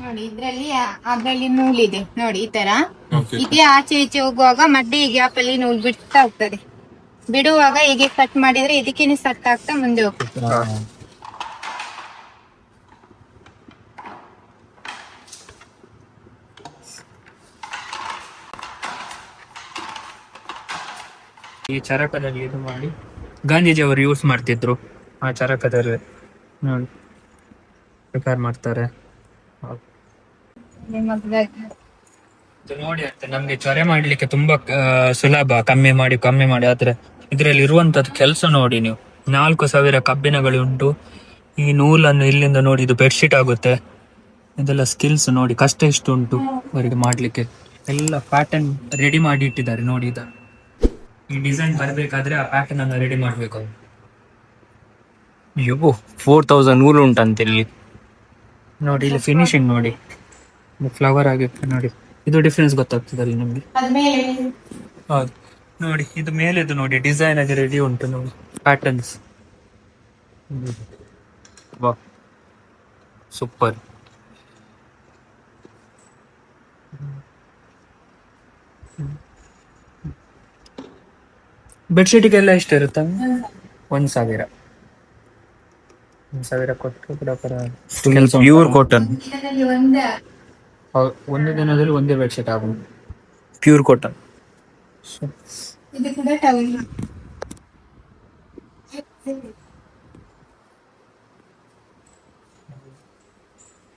ನೋಡಿ ಅದ್ರಲ್ಲಿ ನೂಲಿದೆ ನೋಡಿ, ಈ ತರ ಹೀಗೆ ಆಚೆ ಈಚೆ ಹೋಗುವಾಗ ಮಧ್ಯೆ ಈ ಗ್ಯಾಪ್ ಅಲ್ಲಿ ನೂಲ್ ಬಿಡ್ತಾ ಹೋಗ್ತದೆ. ಬಿಡುವಾಗ ಹೀಗೆ ಕಟ್ ಮಾಡಿದ್ರೆ ಇದಕ್ಕೇನೆ ಸಟ್ ಆಗ್ತಾ ಮುಂದೆ ಹೋಗ್ತದೆ. ಈ ಚರಕದಲ್ಲಿ ಇದು ಮಾಡಿ ಗಾಂಧೀಜಿ ಅವರು ಯೂಸ್ ಮಾಡ್ತಿದ್ರು. ಆ ಚರಕದಲ್ಲಿ ನೋಡಿ ಪ್ರಿಪೇರ್ ಮಾಡ್ತಾರೆ. ಇದು ನೋಡಿ ಅಂತ ನಮ್ಗೆ ಚೊರೆ ಮಾಡ್ಲಿಕ್ಕೆ ತುಂಬಾ ಸುಲಭ. ಕಮ್ಮಿ ಮಾಡಿ ಆದ್ರೆ ಇದ್ರಲ್ಲಿ ಇರುವಂತದ್ದು ಕೆಲಸ ನೋಡಿ ನೀವು. 4,000 ಕಬ್ಬಿಣಗಳು ಉಂಟು. ಈ ನೂಲನ್ನು ಇಲ್ಲಿಂದ ನೋಡಿ ಇದು ಬೆಡ್ಶೀಟ್ ಆಗುತ್ತೆ. ಇದೆಲ್ಲ ಸ್ಕಿಲ್ಸ್ ನೋಡಿ, ಕಷ್ಟ ಎಷ್ಟು ಉಂಟು ಅವರಿಗೆ ಮಾಡ್ಲಿಕ್ಕೆ. ಎಲ್ಲ ಪ್ಯಾಟರ್ನ್ ರೆಡಿ ಮಾಡಿ ಇಟ್ಟಿದ್ದಾರೆ ನೋಡಿ. ಈ ಡಿಸೈನ್ ಬರ್ಬೇಕಾದ್ರೆ ಆ ಪ್ಯಾಟರ್ನ್ ಅನ್ನು ರೆಡಿ ಮಾಡ್ಬೇಕು. 4000 ನೂಲು ಉಂಟಂತೆ ಇಲ್ಲಿ. ನೋಡಿ ಇಲ್ಲಿ ಫಿನಿಶಿಂಗ್ ನೋಡಿ, ಫ್ಲವರ್ ಆಗಿರುತ್ತೆ ನೋಡಿ. ಇದು ಡಿಫ್ರೆನ್ಸ್ ಗೊತ್ತಾಗ್ತದೆ ಅಲ್ಲಿ ನಮ್ಗೆ. ಹೌದು ನೋಡಿ, ಇದು ಮೇಲೆದು ನೋಡಿ ಡಿಸೈನ್ ಆಗಿ ರೆಡಿ ಉಂಟು ನೋಡಿ, ಪ್ಯಾಟರ್ನ್ಸ್. ಸೂಪರ್. ಬೆಡ್ಶೀಟಿಗೆಲ್ಲ ಎಷ್ಟು ಇರುತ್ತೆ? 1,000 ಕೊಟ್ಟು ಕೂಡ ಪ್ಯೂರ್ ಕಾಟನ್. ಒಂದು ದಿನದಲ್ಲಿ ಒಂದೇ ಬೆಡ್ಶೀಟ್ ಆಗುತ್ತೆ. Pure cotton. ಇದು ಕೂಡ ಟವಲ್.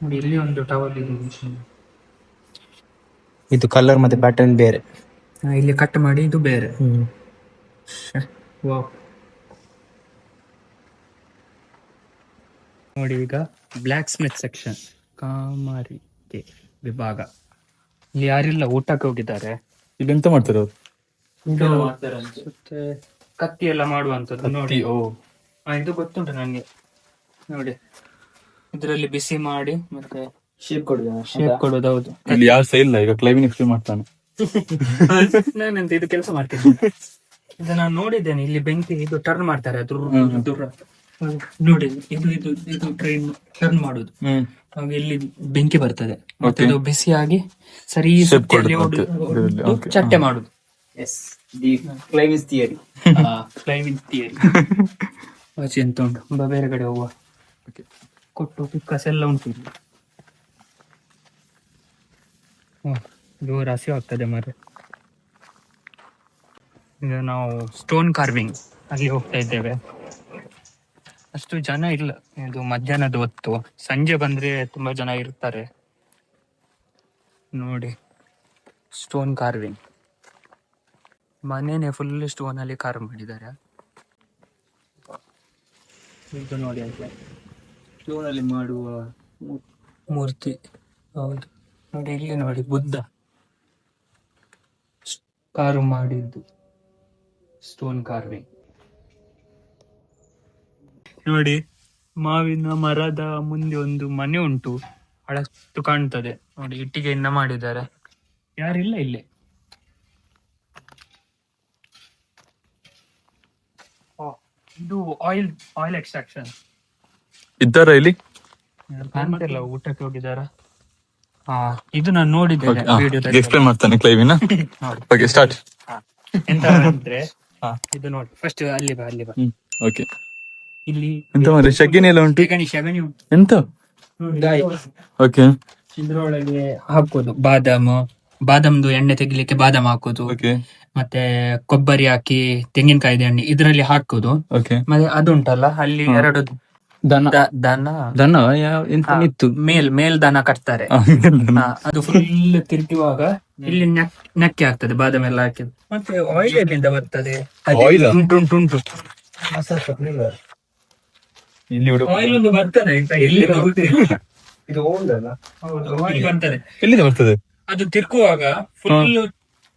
ನೋಡಿ ಇಲ್ಲಿ ಒಂದು ಟವಲ್ ಇದೆ. ಇದು ಕಲರ್ ಮತ್ತೆ ಪ್ಯಾಟರ್ನ್ ಬೇರೆ. ಇಲ್ಲಿ ಕಟ್ ಮಾಡಿ ಇದು ಬೇರೆ. ವಾವ್. ನೋಡಿ ಈಗ ಬ್ಲ್ಯಾಕ್ ಸ್ಮಿತ್ ಸೆಕ್ಷನ್, ಕಾಮರಿಕೆ ವಿಭಾಗ. ಇಲ್ಲಿ ಯಾರಿಲ್ಲ, ಊಟಕ್ಕೆ ಹೋಗಿದ್ದಾರೆ. ಇದೆಂತ ಮಾಡ್ತಾರೆ ಅವರು? ಮತ್ತೆ ಕತ್ತಿ ಎಲ್ಲ ಮಾಡುವಂತದ್ದು ನೋಡಿ. ಇದು ಗೊತ್ತುಂಟು ನನಗೆ ನೋಡಿ. ಇದರಲ್ಲಿ ಬಿಸಿ ಮಾಡಿ ಮತ್ತೆ ಶೇಪ್ ಕೊಡೋದು. ಹೌದು. ಇಲ್ಲಿ ಯಾರು ಸಹ ಇಲ್ಲ, ಈಗ ಕ್ಲೈಮಿಂಗ್ ಫೀಲ್ ಮಾಡ್ತಾನೆ. ನಾನೆಂತ ಇದು ಕೆಲಸ ಮಾಡ್ತೀನಿ. ಇದು ನಾನು ನೋಡಿದ್ದೇನೆ. ಇಲ್ಲಿ ಬೆಂಕಿ ಇದು ಟರ್ನ್ ಮಾಡ್ತಾರೆ, ನೋಡಿ ಇದು ಇದು ಇದು ಟ್ರೈನ್ ಟರ್ನ್ ಮಾಡುದು. ಆಗ ಇಲ್ಲಿ ಬೆಂಕಿ ಬರ್ತದೆ, ಮತ್ತೆ ಅದು ಬಿಸಿಯಾಗಿ ಸರಿ ಸುತ್ತಿಯಲ್ಲಿ ಚಟ್ಟೆ ಮಾಡುದು. ಕ್ಲೈಮಿಸ್ ಥಿಯರಿ. Climbing theory. ಆಚೆ ಎಂತ ಉಂಟು, ಬೇರೆ ಕಡೆ ಹೋಗುವ. ಕೊಟ್ಟು ಪಿಕ್ಕಸ್ ಎಲ್ಲ ಉಂಟು ಇಲ್ಲಿ. ಜೋರು ಹಸಿವು ಆಗ್ತದೆ ಮಾರೆ. ಈಗ ನಾವು ಸ್ಟೋನ್ ಕಾರ್ವಿಂಗ್ ಅಲ್ಲಿ ಹೋಗ್ತಾ ಇದ್ದೇವೆ. ಅಷ್ಟು ಜನ ಇಲ್ಲ, ಇದು ಮಧ್ಯಾಹ್ನದ ಹೊತ್ತು. ಸಂಜೆ ಬಂದ್ರೆ ತುಂಬಾ ಜನ ಇರ್ತಾರೆ. ನೋಡಿ, ಸ್ಟೋನ್ ಕಾರ್ವಿಂಗ್ ಮನೇನೆ ಫುಲ್ ಸ್ಟೋನ್ ಅಲ್ಲಿ ಕಾರ್ವ್ ಮಾಡಿದ್ದಾರೆ. ಇದು ನೋಡಿ, ಸ್ಟೋನ್ ಅಲ್ಲಿ ಮಾಡುವ ಮೂರ್ತಿ. ಹೌದು ನೋಡಿ, ಇಲ್ಲಿ ನೋಡಿ ಬುದ್ಧ ಕಾರ್ವ್ ಮಾಡಿದ್ದು, ಸ್ಟೋನ್ ಕಾರ್ವಿಂಗ್. ನೋಡಿ, ಮಾವಿನ ಮರದ ಮುಂದೆ ಒಂದು ಮನೆ ಉಂಟು, ಹಳತ್ತು ಕಾಣ್ತದೆ. ನೋಡಿ, ಇಟ್ಟಿಗೆಯಿಂದ ಮಾಡಿದ್ದಾರೆ, ಯಾರಿಲ್ಲ ಇಲ್ಲಿ. ಇದು ಆಯಿಲ್ ಎಕ್ಸ್ಟ್ರಾಕ್ಷನ್ ಇದ್ದಾರ ಇಲ್ಲಿ? ಕಾಣ್ತಿಲ್ಲ, ಊಟಕ್ಕೆ ಹೋಗಿದಾರ. ಇದು ನಾನು ನೋಡಿದ್ದೇನೆ ವಿಡಿಯೋದಲ್ಲಿ. ಎಕ್ಸ್ಪ್ಲೇನ್ ಮಾಡ್ತಾನೆ ಕ್ಲೈವಿನ. Okay, start. ಎಂತ ಅಂದ್ರೆ, ಇದು ನೋಡಿ, ಫಸ್ಟ್ ಅಲ್ಲಿ ಬಾ. ಓಕೆ, ಇಲ್ಲಿ ಎಂತ ಮಾಡಿ ಶಗಿನಿ ಎಲ್ಲ ಉಂಟು? ಶಗಣಿ ಉಂಟು, ಎಂತ? ಗಾಯಿ. ಓಕೆ, ಇದ್ರೊಳಗೆ ಹಾಕೋದು ಬಾದಾಮ್ದು ಎಣ್ಣೆ ತೆಗಿಲಿಕ್ಕೆ ಬಾದಾಮ್ ಹಾಕೋದು, ಓಕೆ, ಮತ್ತೆ ಕೊಬ್ಬರಿ ಹಾಕಿ ತೆಂಗಿನಕಾಯಿದ ಎಣ್ಣೆ ಇದ್ರಲ್ಲಿ ಹಾಕೋದು. ಓಕೆ. ಮತ್ತೆ ಅದುಂಟಲ್ಲ, ಅಲ್ಲಿ ಎರಡು ದನ ಎಂತ ಇತ್ತು? ಮೇಲ್ ದನ ಕಟ್ತಾರೆ. ಅದು ಫುಲ್ ತಿರುಗುವಾಗ ಇಲ್ಲಿ ನಕ್ಕೆ ಆಗ್ತದೆ, ಬಾದಾಮ್ ಎಲ್ಲ ಹಾಕಿದ್ದು. ಮತ್ತೆ ಆಯಿಲ್ ಎಲ್ಲಿಂದ ಬರ್ತದೆ? Oil ಆ? ಉಂಟು ಇಲ್ಲಿ ಆಯಿಲ್ ಒಂದು ಬರ್ತದೆ, ಎಲ್ಲಿ ಇದು ಓಲ್ಡ್ ಅಲ್ಲ? ಆಯಿಲ್ ಬರ್ತದೆ. ಎಲ್ಲಿಂದ ಬರ್ತದೆ? ಅದು ತಿರುಗುವಾಗ ಫುಲ್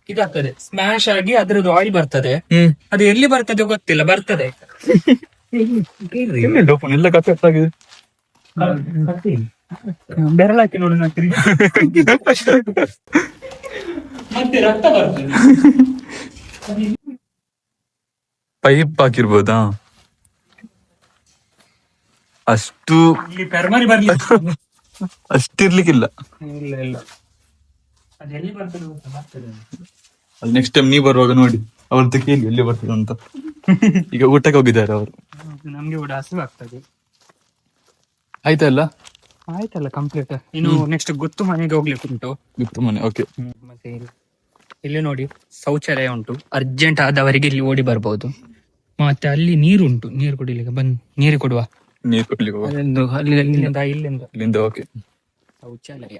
ಇದಾಗ್ತದೆ, ಸ್ಮ್ಯಾಶ್ ಆಗಿ ಅದ್ರದ್ದು ಆಯಿಲ್ ಬರ್ತದೆ. ಅದು ಎಲ್ಲಿ ಬರ್ತದೆ ಗೊತ್ತಿಲ್ಲ, ಬರ್ತದೆ. ಓಪನ್ ಎಲ್ಲ ಕಟ್ ಆಗಿದೆ. ಬೆರಳಾಕಿ ನೋಡಿ, ಮತ್ತೆ ರಕ್ತ ಬರ್ತದೆ. ಪೈಪ್ ಹಾಕಿರ್ಬೋದಾ? ಅಷ್ಟು ಇಲ್ಲಿ ಪೆರ್ಮರಿ ಬರ್ಲಿಕ್ಕೆ ಅಷ್ಟಿರ್ಲಿಕ್ಕಿಲ್ಲ. ಇಲ್ಲ ಅದು ಎಲ್ಲಿ ಬರ್ತದೆ ಬರ್ತದೆ. ಅದು ನೆಕ್ಸ್ಟ್ ಟೈಮ್ ನೀವ್ ಬರುವಾಗ ನೋಡಿ ಅವ್ರದ್ದು ಕೇಳಿ ಎಲ್ಲಿ ಬರ್ತದೆ ಅಂತ. ಈಗ ಊಟಕ್ಕೆ ಹೋಗಿದ್ದಾರೆ ಅವರು. ನಮ್ಗೆ ಕೂಡ ಹಸಿವು ಆಗ್ತದೆ. ಆಯ್ತಲ್ಲ? ಆಯ್ತಲ್ಲ, ಕಂಪ್ಲೀಟ್. ಇನ್ನು ನೆಕ್ಸ್ಟ್ ಗೊತ್ತು ಮನೆಗೆ ಹೋಗ್ಲಿಕ್ಕೆ ಉಂಟು. ಗೊತ್ತು ಮನೆ. ಓಕೆ. ಮತ್ತೆ ಇಲ್ಲಿ ನೋಡಿ, ಶೌಚಾಲಯ ಉಂಟು, ಅರ್ಜೆಂಟ್ ಆದವರಿಗೆ ಇಲ್ಲಿ ಓಡಿ ಬರ್ಬೋದು. ಮತ್ತೆ ಅಲ್ಲಿ ನೀರು ಉಂಟು, ನೀರು ಕುಡಿಲಿಕ್ಕೆ ನೀರು ಕೊಡುವ. ನೀರು ಕೊಡ್ಲಿಕ್ಕೆ ಹೋಗುವ. ಇಲ್ಲಿಂದ. ಓಕೆ. ಶೌಚಾಲಯ.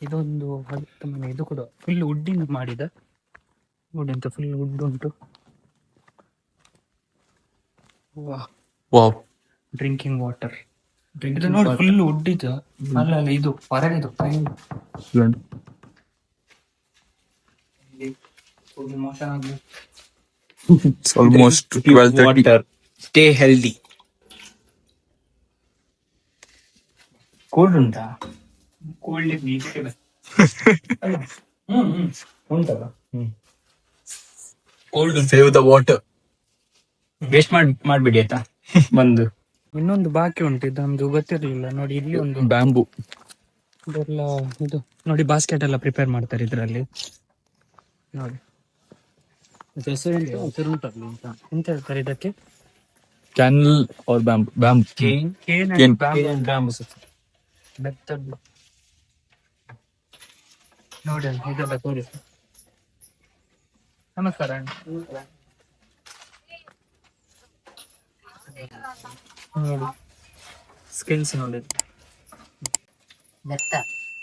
ಇದೊಂದು ಹತ್ತು ಮನೆ. ಇದು ಕೂಡ ಫುಲ್ ವುಡ್ಡಿಂದ ಮಾಡಿದ. ವುಡ್ ಅಂತ ಫುಲ್ ವುಡ್ ಉಂಟು. ವಾವ್. Drinking water. ಇದು ನೋಡಿ, ಫುಲ್ ವುಡ್ ಇದು. ಅಲ್ಲ ಇದು ಹೊರಗಿದು. ಆಲ್ಮೋಸ್ಟ್ 12:30. Stay healthy. ಕೋಲ್ಡ್ ಉಂಟಾ? ಕೋಲ್ಡ್ ಉಂಟಲ್ಲ. Cold. Save the water. Waste ಮಾಡ್ಬಿಡಿ ಆಯ್ತಾ. ಬಂದು ಇನ್ನೊಂದು ಬಾಕಿ ಉಂಟು, ಇದು ನಮ್ದು ಗೊತ್ತಿರ್ಲಿಲ್ಲ. ನೋಡಿ, ಇಲ್ಲಿ ಒಂದು ಬ್ಯಾಂಬೂ. ಇದೆಲ್ಲ ಇದು ನೋಡಿ, ಬಾಸ್ಕೆಟ್ ಎಲ್ಲ ಪ್ರಿಪೇರ್ ಮಾಡ್ತಾರೆ ಇದರಲ್ಲಿ. ನೋಡಿ, ಹೆಸರು ಉಂಟಲ್ಲ, ಎಂತ ಹೇಳ್ತಾರೆ ಇದಕ್ಕೆ? ಕ್ಯಾನಲ್ ಆರ್ ಬ್ಯಾಂಬೂ. ಬೆತ್ತದ್ದು. ನೋಡಿ, ಇದೆಲ್ಲ ತೋರಿಸಿ. ನಮಸ್ಕಾರ. ನೋಡಿ, ಸ್ಕಿಲ್ಸ್ ನೋಡಿ,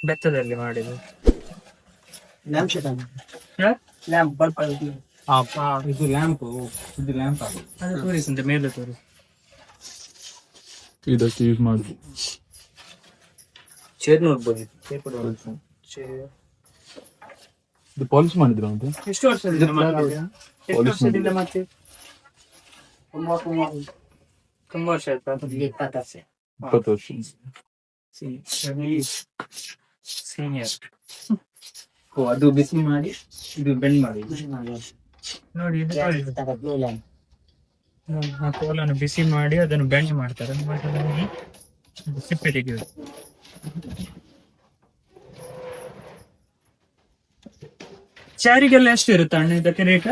ಬೆತ್ತದಲ್ಲಿ ಮಾಡಿದ್ದು. Lamp bulb. ಇದು ಲ್ಯಾಂಪ್. ಇದು ಲ್ಯಾಂಪ್. ಅದು ತೋರಿಸಂತೆ, ಮೇಲೆ ತೋರಿಸಿ. ಇದಕ್ಕೆ ಯೂಸ್ ಮಾಡುದು. ಚೇರ್ ನೋಡ್ಬೋದು. ಇದು ಪಾಲಿಶ್ ಮಾಡಿದ್ರು ಅಂತ. ಎಷ್ಟು ವರ್ಷದಿಂದ ಮತ್ತೆ? ತುಂಬಾ ವರ್ಷ ಆಯ್ತಾ? 20 ವರ್ಷ. ಸೀನಿಯರ್. ಅದು ಬಿಸಿ ಮಾಡಿ ಇದು ಬೆಂಡ್ ಮಾಡಿ ನೋಡಿ, ಆ ಕೋಲನ್ನು ಬಿಸಿ ಮಾಡಿ ಅದನ್ನು ಬೆಣ್ಣೆ ಮಾಡ್ತಾರೆ, ಮತ್ತೆ ಅದನ್ನು ಸಿಪ್ಪೆ ತೆಗೆಯೋದು. ಚಾರಿಗೆಲ್ಲ ಎಷ್ಟು ಇರುತ್ತೆ ಅಣ್ಣ ಇದಕ್ಕೆ ರೇಟ್?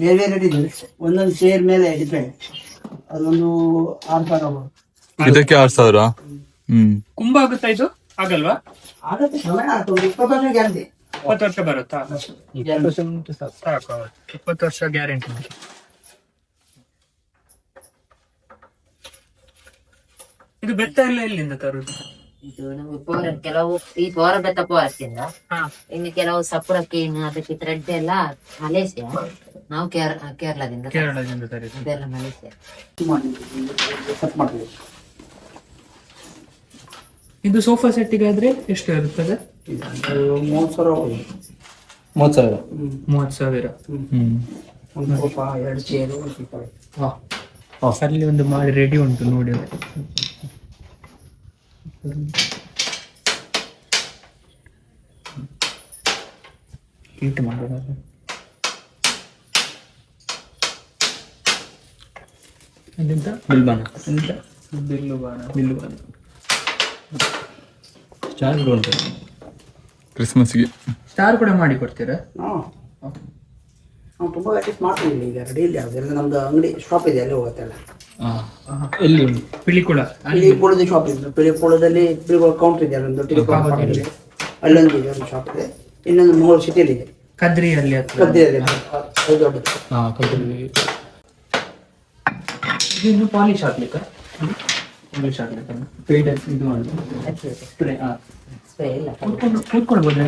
ಬೇರೆ ಬೇರೆ ರೇಟ್ ಇದೆ, ಒಂದೊಂದು ಚೇರ್ ಮೇಲೆ ಡಿಪೆಂಡ್. ಅದೊಂದು 6,000 ಬರುತ್ತೆ. ಇದಕ್ಕೆ 6,000. ಕುಂಭ ಆಗುತ್ತಾ ಇದು? ಆಗಲ್ವಾ? ಆಗುತ್ತೆ, ಸಮಯ ಆಗ್ತದೆ. 20 ವರ್ಷ ಗ್ಯಾರಂಟಿ. 20 ವರ್ಷ ಬರುತ್ತಾ? 2 ವರ್ಷ ಉಂಟು ಸಾಕು. ಸಾಕು, 20 ವರ್ಷ ಗ್ಯಾರಂಟಿ. ಇದು ಬೆತ್ತ ಎಲ್ಲ ಎಲ್ಲಿಂದ ತರುದು? ಇದು ನಮ್ಗೆ ಕೆಲವು ಈ ಪೋರ ಬೆತ್ತ ಪೋರಕ್ಕಿಂದ, ಇನ್ನು ಕೆಲವು ಸಪುರಕ್ಕೆ ಅದಕ್ಕೆ ಥ್ರೆಡ್ ಎಲ್ಲ ಮಲೇಷ್ಯಾ, ನಾವು ಕೇರಳದಿಂದ ತರುದು. ಇದೆಲ್ಲ ಮಲೇಷ್ಯಾ. ಸೆಟ್ ಮಾಡ್ತೀವಿ. ಇದು ಸೋಫಾ ಸೆಟ್ಟಿಗಾದ್ರೆ ಎಷ್ಟು ಇರುತ್ತದೆ? 30,000. 30,000. ಒಂದು ಸೋಫಾ, 2 ಚೇರು, ಅಲ್ಲಿ ಒಂದು ಮಾಡಿ ರೆಡಿ ಉಂಟು ನೋಡಿ. ಹೀಟ್ ಮಾಡೋದು ಎಂತ? ಬಿಲ್ಲುಬಾಣ. ಸ್ಟಾರ್ ಉಂಟು, ಕ್ರಿಸ್ಮಸ್ಗೆ ಸ್ಟಾರ್ ಕೂಡ ಮಾಡಿ ಕೊಡ್ತೀರಾ? ನಾವು ತುಂಬ ವೆರೈಟೀಸ್ ಮಾಡ್ತೀವಿ ಈಗ ರೆಡಿಯಲ್ಲಿ. ಅದೆಲ್ಲ ನಮ್ದು ಅಂಗಡಿ ಶಾಪ್ ಇದೆ, ಅಲ್ಲಿ ಹೋಗುತ್ತೆಲ್ಲ. ಎಲ್ಲಿ ಉಂಟು? ಪಿಲಿಕುಳ. ಪಿಲಿಕುಳದ ಶಾಪ್ ಇದೆ. ಪಿಲಿಕುಳದಲ್ಲಿ ಪಿಲಿಕುಳ ಕೌಂಟರ್ ಇದೆ, ಅಲ್ಲೊಂದು ಟಿಲಿಕಾಂ ಶಾಪ್ ಇದೆ, ಅಲ್ಲೊಂದು ಇದೆ, ಒಂದು ಶಾಪ್ ಇದೆ. ಇನ್ನೊಂದು ಮೂರು ಸಿಟಿಯಲ್ಲಿ ಇದೆ, ಕದ್ರಿಯಲ್ಲಿ. ಕದ್ದಿಯಲ್ಲಿ ಅದು ದೊಡ್ಡದು. ಇದು ಪಾಲಿಶ್ ಆಗ್ಲಿಕ್ಕ? ಪಾಲಿಶ್ ಆಗ್ಲಿಕ್ಕ ಇದು ಸ್ಪ್ರೇ. ಕೂತ್ಕೊಳ್ಬೋದು.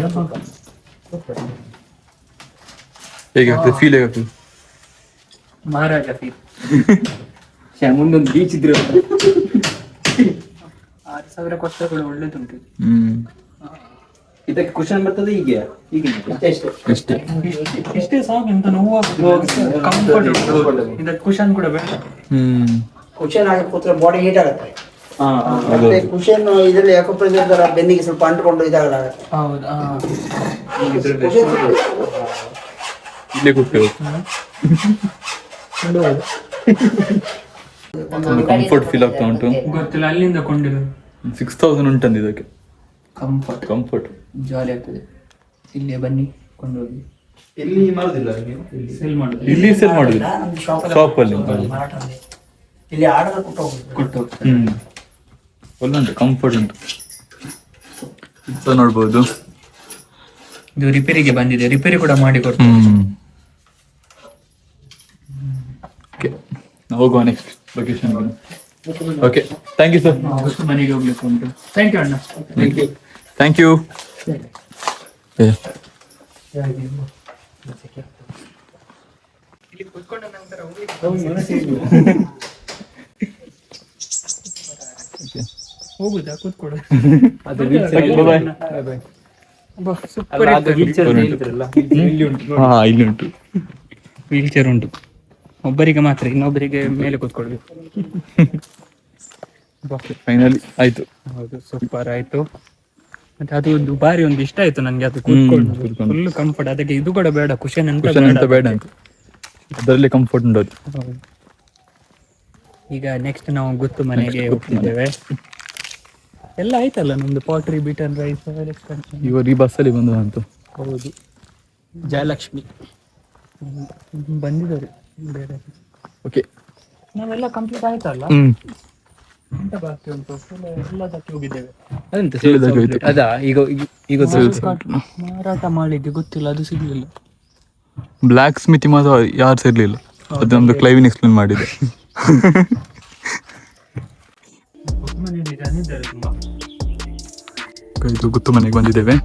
ಹೇಗಾಗ್ತದೆ? ಫೀಲ್ ಹೇಗಾಗ್ತದೆ? ಮಹಾರಾಜ ಫೀಲ್. ಮುಂದೊಂದು ಬೀಚ್ ಇದ್ರೆ 6,000 ಕೊಟ್ಟಗಳು ಒಳ್ಳೇದುಂಟು. ಇದಕ್ಕೆ ಕುಶನ್ ಬರ್ತದೆ. ಈಗ ಇಷ್ಟೇ ಸಾಕು, ಎಂತ ನೋವು ಕಂಫರ್ಟ್ ಉಂಟು. ಇದಕ್ಕೆ ಕುಶನ್ ಕೂಡ ಬೇಡ. ಕುಶನ್ ಆಗಿ ಕೂತ್ರೆ ಬಾಡಿ ಹೀಟ್ ಆಗುತ್ತೆ. ಮತ್ತೆ ಕುಶನ್ ಇದರಲ್ಲಿ ಯಾಕಪ್ಪ ಬೆನ್ನಿಗೆ ಸ್ವಲ್ಪ ಅಂಟ್ಕೊಂಡು ಇದಾಗಲ್ಲ. ಹೌದಾ? ಇಲ್ಲೇ ಕೂತ್ಕೊಳ್ಳಿ. ಕಂಫರ್ಟ್ ಫೀಲ್ ಆಗ್ತಾ ಉಂಟು. ಗೊತ್ತಿಲ್ಲ, ಅಲ್ಲಿಂದ ಕೊಂಡಿರೋದು. 6,000 ಉಂಟಂದು ಇದಕ್ಕೆ. ಕಂಫರ್ಟ್ ಜಾಲಿ ಆಗ್ತದೆ. ಇಲ್ಲೇ ಬನ್ನಿ ಕೊಂಡೋಗಿ. ಇಲ್ಲಿ ಮಾಡುದಿಲ್ಲ, ಸೆಲ್ ಮಾಡುದು. ಇಲ್ಲಿ ಸೆಲ್ ಮಾಡುದಿಲ್ಲ, ನಮ್ದು ಶಾಪ್ ಅಲ್ಲಿ ಮಾರಾಟದಲ್ಲಿ. ಇಲ್ಲಿ ಆರ್ಡರ್ ಕೊಟ್ಟು ಒಳ್ಳೆ ಉಂಟು, ಕಂಫರ್ಟ್ ಉಂಟು. ನೋಡ್ಬೋದು. ಇದು ರಿಪೇರಿಗೆ ಬಂದಿದೆ, ರಿಪೇರಿ ಕೂಡ ಮಾಡಿ ಕೊಡ್ತೀವಿ. ಹೋಗುವ next location. Okay, thank you sir. ಮನೆಗೆ ಹೋಗ್ಲಿಕ್ಕೆ ಉಂಟು. ಥ್ಯಾಂಕ್ ಯು ಅಣ್ಣ. Thank you. ಇಲ್ಲಿ ಕುತ್ಕೊಂಡ ನಂತರ ಹೋಗುದಾ? ಕೂತ್ಕೊಡು. ಇಲ್ಲಿ ಉಂಟು ವೀಲ್ ಚೇರ್ ಉಂಟು. ಒಬ್ಬರಿಗೆ ಮಾತ್ರ, ಇನ್ನೊಬ್ಬರಿಗೆ ಮೇಲೆ ಕೂತ್ಕೊಳ್ಬೇಕು. ಫೈನಲಿ ಆಯ್ತು. ಹೌದು, ಸೂಪರ್ ಆಯ್ತು. ಮತ್ತೆ ಅದು ದುಬಾರಿ ಒಂದು ಇಷ್ಟ ಆಯ್ತು ನನ್ಗೆ. ಅದು ಕೂತ್ಕೊಂಡು ಫುಲ್ ಕಂಫರ್ಟ್. ಅದಕ್ಕೆ ಇದು ಕೂಡ ಬೇಡ, ಕುಶನ್ ಅಂತ ಬೇಡ ಅಂತ, ಅದರಲ್ಲಿ ಕಂಫರ್ಟ್ ಉಂಟು. ಈಗ ನೆಕ್ಸ್ಟ್ ನಾವು ಗುತ್ತು ಮನೆಗೆ ಹೋಗ್ತಿದ್ದೇವೆ. ಎಲ್ಲ ಆಯ್ತಲ್ಲ ನಮ್ದು ಪಾಟ್ರಿ, ಬೀಟನ್ ರೈಸ್, ಇವರು ಈ ಬಸ್ಸಲ್ಲಿ ಬಂದ ಅಂತ. ಹೌದು, ಜಯಲಕ್ಷ್ಮಿ ಬಂದಿದ್ದಾರೆ ಬೇರೆ. ಓಕೆ, ನಾವೆಲ್ಲ ಕಂಪ್ಲೀಟ್ ಆಯ್ತಲ್ಲ? ಎಂತ ಬಾಕಿ ಉಂಟು? ಎಲ್ಲದಕ್ಕೆ ಹೋಗಿದ್ದೇವೆ. ಅದಾ ಈಗ ಮಾರಾಟ ಮಾಡಿದ್ದು ಗೊತ್ತಿಲ್ಲ, ಅದು ಸಿಗ್ಲಿಲ್ಲ. ಬ್ಲ್ಯಾಕ್ ಸ್ಮಿತಿ ಮಾತ್ರ ಯಾರು ಸೇರ್ಲಿಲ್ಲ. ಅದು ನಮ್ದು ಕ್ಲೈವಿನ್ ಎಕ್ಸ್ಪ್ಲೇನ್ ಮಾಡಿದೆ. ಇದು ಗುತ್ತು ಮನೆಗೆ ಬಂದಿದ್ದೇವೆ.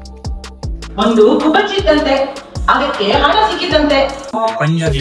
ಒಂದು ಕುಪಚಿತ್ತಂತೆ, ಅದಕ್ಕೆ ಹಣ ಸಿಕ್ಕಿದಂತೆ. ಪಂಜಾಬ್